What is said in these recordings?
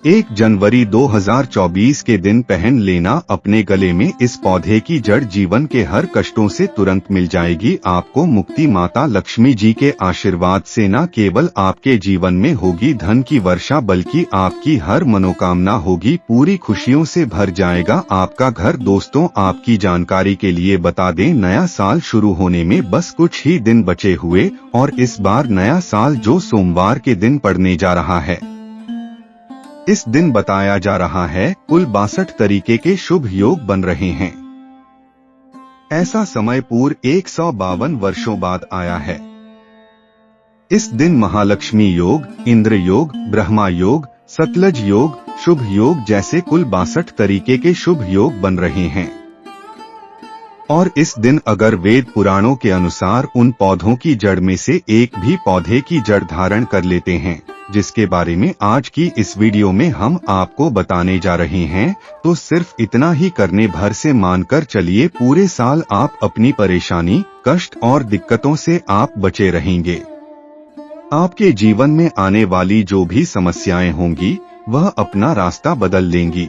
1 जनवरी 2024 के दिन पहन लेना अपने गले में इस पौधे की जड़ जीवन के हर कष्टों से तुरंत मिल जाएगी आपको मुक्ति। माता लक्ष्मी जी के आशीर्वाद से न केवल आपके जीवन में होगी धन की वर्षा बल्कि आपकी हर मनोकामना होगी पूरी खुशियों से भर जाएगा आपका घर। दोस्तों, आपकी जानकारी के लिए बता दें, नया साल शुरू होने में बस कुछ ही दिन बचे हुए और इस बार नया साल जो सोमवार के दिन पड़ने जा रहा है, इस दिन बताया जा रहा है कुल 62 तरीके के शुभ योग बन रहे हैं। ऐसा समय पूर्व 152 वर्षों बाद आया है। इस दिन महालक्ष्मी योग, इंद्र योग, ब्रह्मा योग, सतलज योग, शुभ योग जैसे कुल 62 तरीके के शुभ योग बन रहे हैं। और इस दिन अगर वेद पुराणों के अनुसार उन पौधों की जड़ में से एक भी पौधे की जड़ धारण कर लेते हैं, जिसके बारे में आज की इस वीडियो में हम आपको बताने जा रहे हैं, तो सिर्फ इतना ही करने भर से मानकर चलिए पूरे साल आप अपनी परेशानी, कष्ट और दिक्कतों से आप बचे रहेंगे। आपके जीवन में आने वाली जो भी समस्याएं होंगी वह अपना रास्ता बदल लेंगी।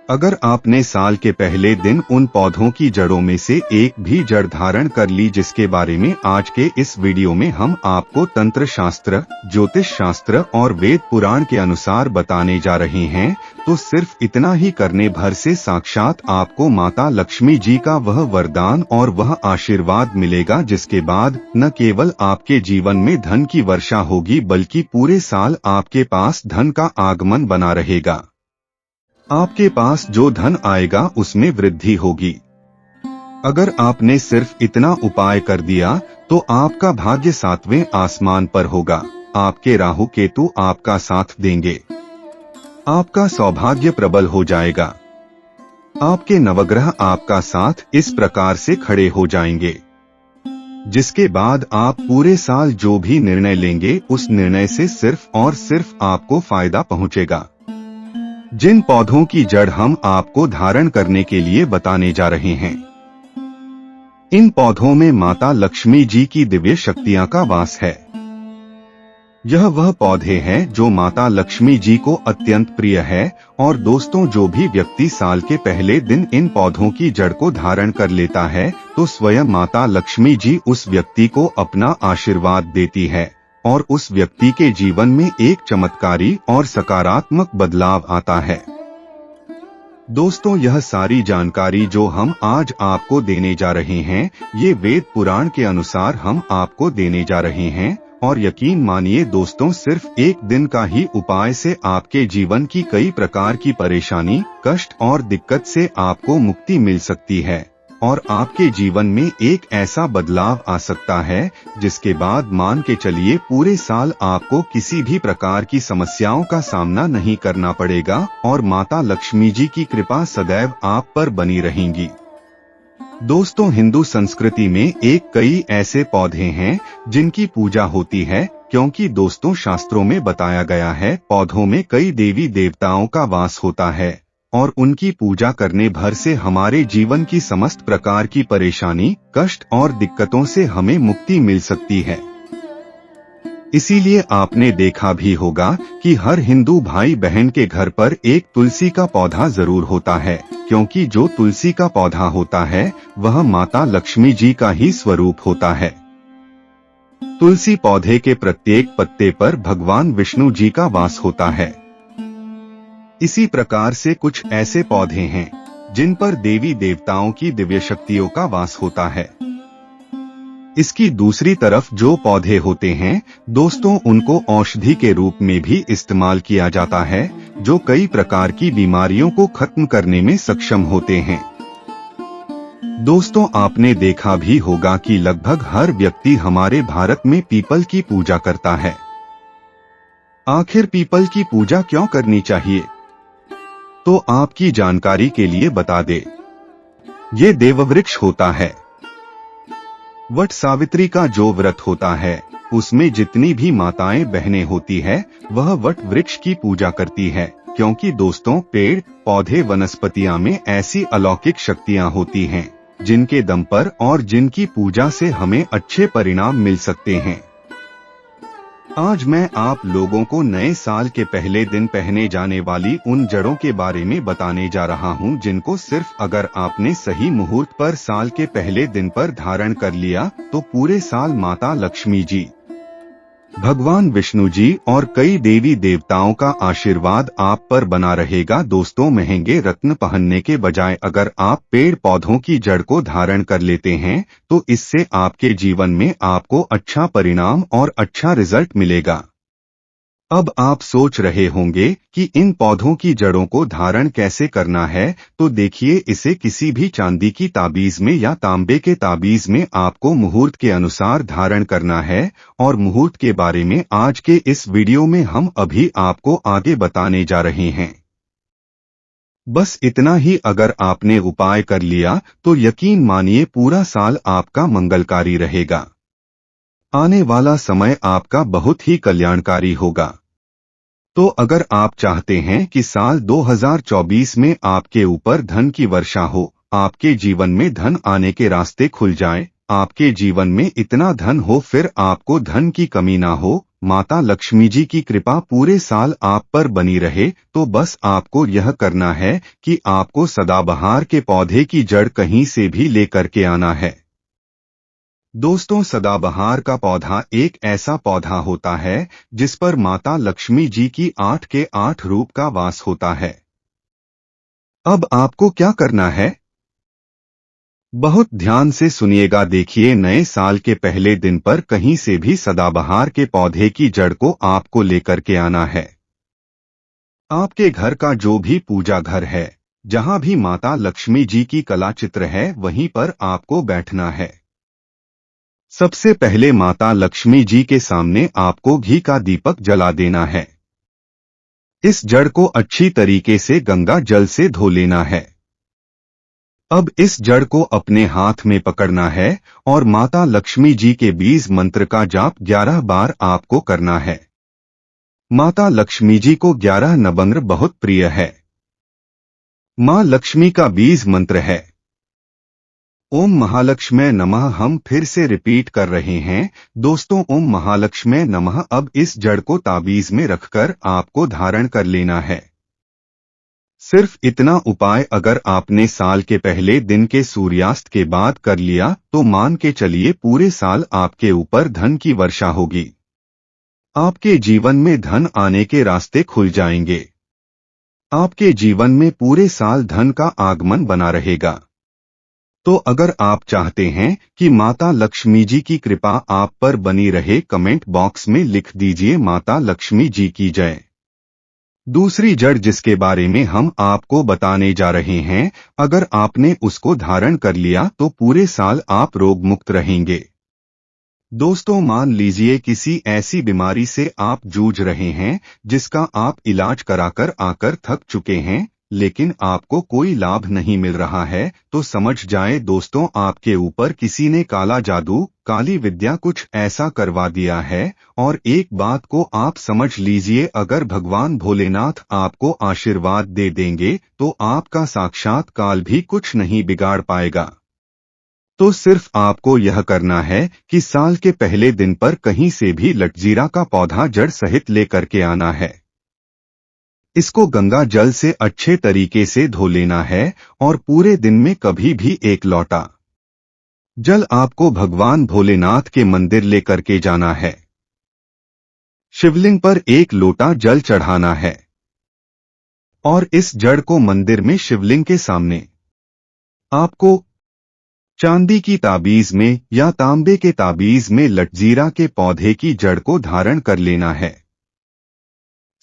अगर आपने साल के पहले दिन उन पौधों की जड़ों में से एक भी जड़ धारण कर ली, जिसके बारे में आज के इस वीडियो में हम आपको तंत्र शास्त्र, ज्योतिष शास्त्र और वेद पुराण के अनुसार बताने जा रहे हैं, तो सिर्फ इतना ही करने भर से साक्षात आपको माता लक्ष्मी जी का वह वरदान और वह आशीर्वाद मिलेगा, जिसके बाद न केवल आपके जीवन में धन की वर्षा होगी बल्कि पूरे साल आपके पास धन का आगमन बना रहेगा। आपके पास जो धन आएगा उसमें वृद्धि होगी। अगर आपने सिर्फ इतना उपाय कर दिया तो आपका भाग्य 7वें आसमान पर होगा। आपके राहु केतु आपका साथ देंगे। आपका सौभाग्य प्रबल हो जाएगा। आपके नवग्रह आपका साथ इस प्रकार से खड़े हो जाएंगे, जिसके बाद आप पूरे साल जो भी निर्णय लेंगे उस निर्णय से सिर्फ और सिर्फ आपको फायदा पहुंचेगा। जिन पौधों की जड़ हम आपको धारण करने के लिए बताने जा रहे हैं, इन पौधों में माता लक्ष्मी जी की दिव्य शक्तियां का वास है। यह वह पौधे हैं जो माता लक्ष्मी जी को अत्यंत प्रिय है। और दोस्तों, जो भी व्यक्ति साल के पहले दिन इन पौधों की जड़ को धारण कर लेता है तो स्वयं माता लक्ष्मी जी उस व्यक्ति को अपना आशीर्वाद देती है और उस व्यक्ति के जीवन में एक चमत्कारी और सकारात्मक बदलाव आता है। दोस्तों, यह सारी जानकारी जो हम आज आपको देने जा रहे हैं, ये वेद पुराण के अनुसार हम आपको देने जा रहे हैं। और यकीन मानिए दोस्तों, सिर्फ एक दिन का ही उपाय से आपके जीवन की कई प्रकार की परेशानी, कष्ट और दिक्कत से आपको मुक्ति मिल सकती है और आपके जीवन में एक ऐसा बदलाव आ सकता है जिसके बाद मान के चलिए पूरे साल आपको किसी भी प्रकार की समस्याओं का सामना नहीं करना पड़ेगा और माता लक्ष्मी जी की कृपा सदैव आप पर बनी रहेंगी। दोस्तों, हिंदू संस्कृति में कई ऐसे पौधे हैं जिनकी पूजा होती है, क्योंकि दोस्तों शास्त्रों में बताया गया है पौधों में कई देवी देवताओं का वास होता है और उनकी पूजा करने भर से हमारे जीवन की समस्त प्रकार की परेशानी, कष्ट और दिक्कतों से हमें मुक्ति मिल सकती है। इसीलिए आपने देखा भी होगा कि हर हिंदू भाई बहन के घर पर एक तुलसी का पौधा जरूर होता है, क्योंकि जो तुलसी का पौधा होता है वह माता लक्ष्मी जी का ही स्वरूप होता है। तुलसी पौधे के प्रत्येक पत्ते पर भगवान विष्णु जी का वास होता है। इसी प्रकार से कुछ ऐसे पौधे हैं जिन पर देवी देवताओं की दिव्य शक्तियों का वास होता है। इसकी दूसरी तरफ जो पौधे होते हैं दोस्तों, उनको औषधि के रूप में भी इस्तेमाल किया जाता है, जो कई प्रकार की बीमारियों को खत्म करने में सक्षम होते हैं। दोस्तों, आपने देखा भी होगा कि लगभग हर व्यक्ति हमारे भारत में पीपल की पूजा करता है। आखिर पीपल की पूजा क्यों करनी चाहिए? तो आपकी जानकारी के लिए बता दे, ये देववृक्ष होता है। वट सावित्री का जो व्रत होता है उसमें जितनी भी माताएं बहनें होती है वह वट वृक्ष की पूजा करती है, क्योंकि दोस्तों पेड़, पौधे, वनस्पतियां में ऐसी अलौकिक शक्तियां होती हैं जिनके दम पर और जिनकी पूजा से हमें अच्छे परिणाम मिल सकते हैं। आज मैं आप लोगों को नए साल के पहले दिन पहने जाने वाली उन जड़ों के बारे में बताने जा रहा हूं जिनको सिर्फ अगर आपने सही मुहूर्त पर साल के पहले दिन पर धारण कर लिया तो पूरे साल माता लक्ष्मी जी, भगवान विष्णु जी और कई देवी देवताओं का आशीर्वाद आप पर बना रहेगा। दोस्तों, महंगे रत्न पहनने के बजाय अगर आप पेड़ पौधों की जड़ को धारण कर लेते हैं तो इससे आपके जीवन में आपको अच्छा परिणाम और अच्छा रिजल्ट मिलेगा। अब आप सोच रहे होंगे कि इन पौधों की जड़ों को धारण कैसे करना है, तो देखिए, इसे किसी भी चांदी की ताबीज में या तांबे के ताबीज में आपको मुहूर्त के अनुसार धारण करना है। और मुहूर्त के बारे में आज के इस वीडियो में हम अभी आपको आगे बताने जा रहे हैं। बस इतना ही अगर आपने उपाय कर लिया तो यकीन मानिए पूरा साल आपका मंगलकारी रहेगा। आने वाला समय आपका बहुत ही कल्याणकारी होगा। तो अगर आप चाहते हैं कि साल 2024 में आपके ऊपर धन की वर्षा हो, आपके जीवन में धन आने के रास्ते खुल जाएं, आपके जीवन में इतना धन हो फिर आपको धन की कमी ना हो, माता लक्ष्मी जी की कृपा पूरे साल आप पर बनी रहे, तो बस आपको यह करना है कि आपको सदाबहार के पौधे की जड़ कहीं से भी लेकर के आना है। दोस्तों, सदाबहार का पौधा एक ऐसा पौधा होता है जिस पर माता लक्ष्मी जी की 8 के 8 रूप का वास होता है। अब आपको क्या करना है? बहुत ध्यान से सुनिएगा। देखिए, नए साल के पहले दिन पर कहीं से भी सदाबहार के पौधे की जड़ को आपको लेकर के आना है। आपके घर का जो भी पूजा घर है, जहां भी माता लक्ष्मी जी की कला चित्र है, वहीं पर आपको बैठना है। सबसे पहले माता लक्ष्मी जी के सामने आपको घी का दीपक जला देना है। इस जड़ को अच्छी तरीके से गंगा जल से धो लेना है। अब इस जड़ को अपने हाथ में पकड़ना है और माता लक्ष्मी जी के बीज मंत्र का जाप 11 बार आपको करना है। माता लक्ष्मी जी को 11 नंबर बहुत प्रिय है। मां लक्ष्मी का बीज मंत्र है ओम महालक्ष्मी नमः। हम फिर से रिपीट कर रहे हैं दोस्तों, ओम महालक्ष्मी नमः। अब इस जड़ को ताबीज में रखकर आपको धारण कर लेना है। सिर्फ इतना उपाय अगर आपने साल के पहले दिन के सूर्यास्त के बाद कर लिया तो मान के चलिए पूरे साल आपके ऊपर धन की वर्षा होगी। आपके जीवन में धन आने के रास्ते खुल जाएंगे। आपके जीवन में पूरे साल धन का आगमन बना रहेगा। तो अगर आप चाहते हैं कि माता लक्ष्मी जी की कृपा आप पर बनी रहे, कमेंट बॉक्स में लिख दीजिए माता लक्ष्मी जी की जय। दूसरी जड़ जिसके बारे में हम आपको बताने जा रहे हैं, अगर आपने उसको धारण कर लिया तो पूरे साल आप रोग मुक्त रहेंगे। दोस्तों, मान लीजिए किसी ऐसी बीमारी से आप जूझ रहे हैं जिसका आप इलाज कराकर आकर थक चुके हैं, लेकिन आपको कोई लाभ नहीं मिल रहा है, तो समझ जाए दोस्तों, आपके ऊपर किसी ने काला जादू, काली विद्या कुछ ऐसा करवा दिया है। और एक बात को आप समझ लीजिए, अगर भगवान भोलेनाथ आपको आशीर्वाद दे देंगे तो आपका साक्षात काल भी कुछ नहीं बिगाड़ पाएगा। तो सिर्फ आपको यह करना है कि साल के पहले दिन पर कहीं से भी लटजीरा का पौधा जड़ सहित लेकर के आना है। इसको गंगा जल से अच्छे तरीके से धो लेना है और पूरे दिन में कभी भी एक लोटा जल आपको भगवान भोलेनाथ के मंदिर लेकर के जाना है। शिवलिंग पर एक लोटा जल चढ़ाना है और इस जड़ को मंदिर में शिवलिंग के सामने आपको चांदी की ताबीज में या तांबे के ताबीज में लटजीरा के पौधे की जड़ को धारण कर लेना है।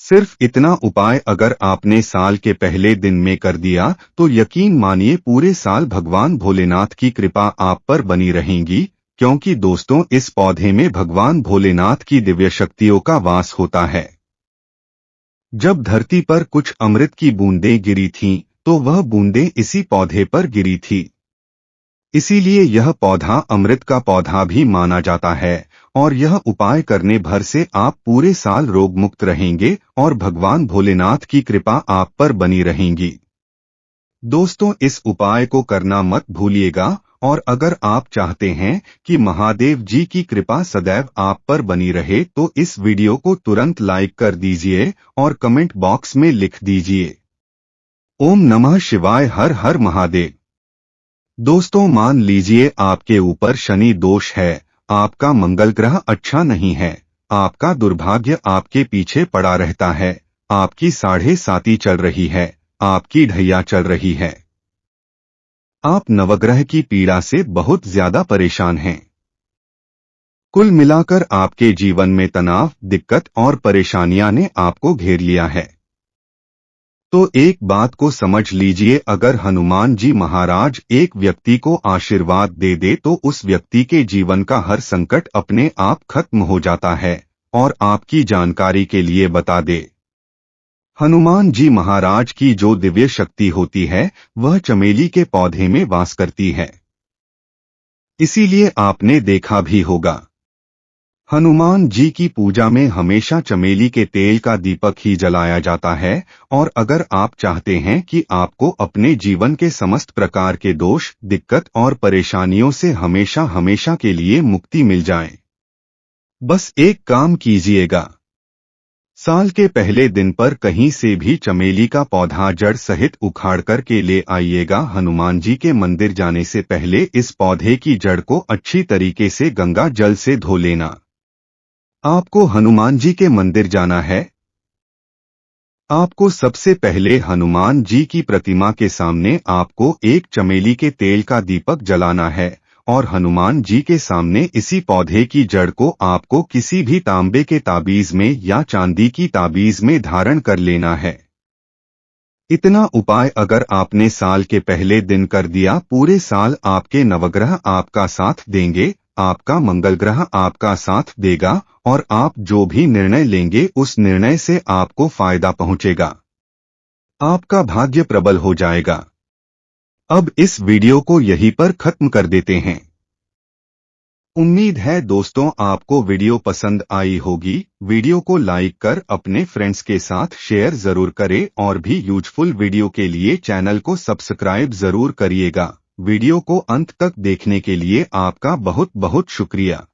सिर्फ इतना उपाय अगर आपने साल के पहले दिन में कर दिया तो यकीन मानिए पूरे साल भगवान भोलेनाथ की कृपा आप पर बनी रहेगी, क्योंकि दोस्तों, इस पौधे में भगवान भोलेनाथ की दिव्य शक्तियों का वास होता है। जब धरती पर कुछ अमृत की बूंदें गिरी थीं, तो वह बूंदें इसी पौधे पर गिरी थी। इसीलिए यह पौधा अमृत का पौधा भी माना जाता है और यह उपाय करने भर से आप पूरे साल रोग मुक्त रहेंगे और भगवान भोलेनाथ की कृपा आप पर बनी रहेंगी। दोस्तों, इस उपाय को करना मत भूलिएगा और अगर आप चाहते हैं कि महादेव जी की कृपा सदैव आप पर बनी रहे तो इस वीडियो को तुरंत लाइक कर दीजिए और कमेंट बॉक्स में लिख दीजिए ओम नमः शिवाय, हर हर महादेव। दोस्तों, मान लीजिए आपके ऊपर शनि दोष है, आपका मंगल ग्रह अच्छा नहीं है, आपका दुर्भाग्य आपके पीछे पड़ा रहता है, आपकी 7.5 चल रही है, आपकी ढैया चल रही है, आप नवग्रह की पीड़ा से बहुत ज्यादा परेशान हैं। कुल मिलाकर आपके जीवन में तनाव, दिक्कत और परेशानियां ने आपको घेर लिया है। तो एक बात को समझ लीजिए, अगर हनुमान जी महाराज एक व्यक्ति को आशीर्वाद दे दे तो उस व्यक्ति के जीवन का हर संकट अपने आप खत्म हो जाता है। और आपकी जानकारी के लिए बता दे, हनुमान जी महाराज की जो दिव्य शक्ति होती है वह चमेली के पौधे में वास करती है। इसीलिए आपने देखा भी होगा, हनुमान जी की पूजा में हमेशा चमेली के तेल का दीपक ही जलाया जाता है। और अगर आप चाहते हैं कि आपको अपने जीवन के समस्त प्रकार के दोष, दिक्कत और परेशानियों से हमेशा हमेशा के लिए मुक्ति मिल जाए, बस एक काम कीजिएगा, साल के पहले दिन पर कहीं से भी चमेली का पौधा जड़ सहित उखाड़ कर के ले आइएगा। हनुमान जी के मंदिर जाने से पहले इस पौधे की जड़ को अच्छी तरीके से गंगा जल से धो लेना। आपको हनुमान जी के मंदिर जाना है, आपको सबसे पहले हनुमान जी की प्रतिमा के सामने आपको एक चमेली के तेल का दीपक जलाना है और हनुमान जी के सामने इसी पौधे की जड़ को आपको किसी भी तांबे के ताबीज में या चांदी की ताबीज में धारण कर लेना है। इतना उपाय अगर आपने साल के पहले दिन कर दिया, पूरे साल आपके नवग्रह आपका साथ देंगे, आपका मंगल ग्रह आपका साथ देगा और आप जो भी निर्णय लेंगे उस निर्णय से आपको फायदा पहुंचेगा, आपका भाग्य प्रबल हो जाएगा। अब इस वीडियो को यहीं पर खत्म कर देते हैं। उम्मीद है दोस्तों आपको वीडियो पसंद आई होगी। वीडियो को लाइक कर अपने फ्रेंड्स के साथ शेयर जरूर करें और भी यूजफुल वीडियो के लिए चैनल को सब्सक्राइब जरूर करिएगा। वीडियो को अंत तक देखने के लिए आपका बहुत बहुत शुक्रिया।